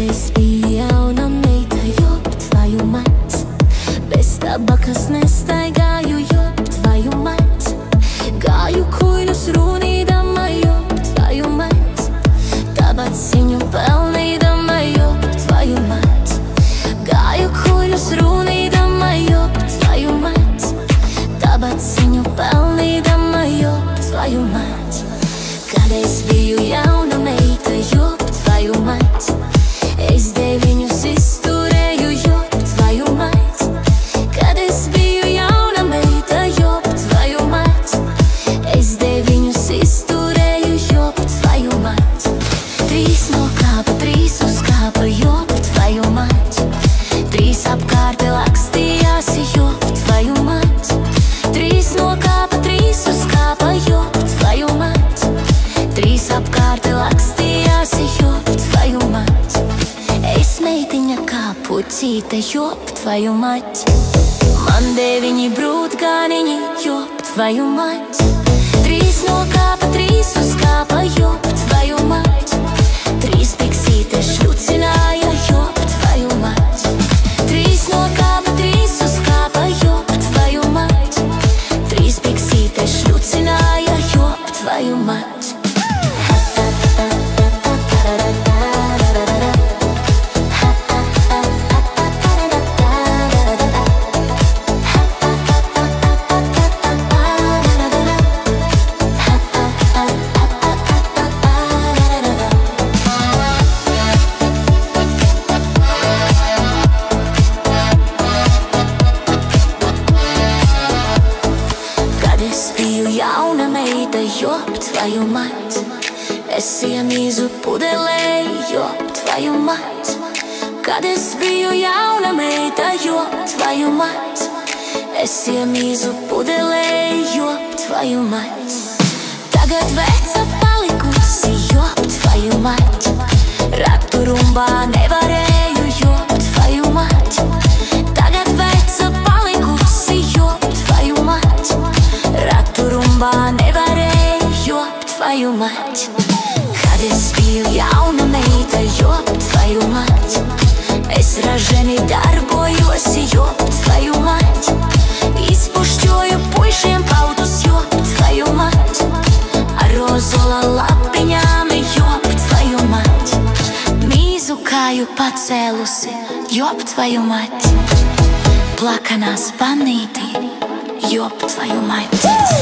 es biju jauna meita, jop, tvoju mać. Bez tabakas nestaigāju, jop, tvoju mać. Gāju kuļus runīdama, jop, tvoju mać. Tabaciņu pelnīdama, jop, tvoju mać. Gāju kuļus runīdama, jop, tvoju mać. Tabaciņu pelnīdama, jop, tvoju mać. Kad es biju jauna meita, jop, tvoju mać. Es deviņus izturēju, jop, tvoju mać. Kad es biju jauna meita, jop, tvoju mać. Es deviņus izturēju, jop, tvoju mać. Trīs no kāpa, trīs uz kāpa, jop, tvoju mać. Trīs apkārt lakstījās, jop, tvoju mać. Trīs no kāpa, trīs uz kāpa, jop, tvoju mać. Trīs apkārt lakstījās, jop, tvoju mać. Es meitiņa kā pucīte, jop, tvoju mać. Man deviņi brūtgāniņi, jop, tvoju mać. Trīs no kāpa, trīs uz kāpa, jop, tvoju mać. Trīs piksītes šļucināja, jop, tvoju mać. Trīs no kāpa, trīs uz kāpa, jop, tvoju mać. Trīs piksītes šļucināja, jop, tvoju mać. Jauna meita, jop, tvoju mać. Es iemīzu pudelē, jop, tvoju mać. Kad es biju jauna meita, jop, tvoju mać. Es iemīzu pudelē, jop, tvoju mać. Tagad veca palikusi, jop, tvoju mać. Ratu rumbā nevarēju, jop, tvoju mać. Tagad veca palikusi, jop, tvoju mać. Ratu rumbā nevarēju, jop, tvoju mać. Kad es biju jauna meita, jop, tvoju mać. Es raženi darbojos, jop, tvoju mać. Izpušķoju puišiem paudus, jop, tvoju mać. Ar ozola lapiņām, jop, tvoju mać. Mīzu kāju pacēlusi, jop, tvoju mać. Plakanā spanītī, jop, tvoju mać.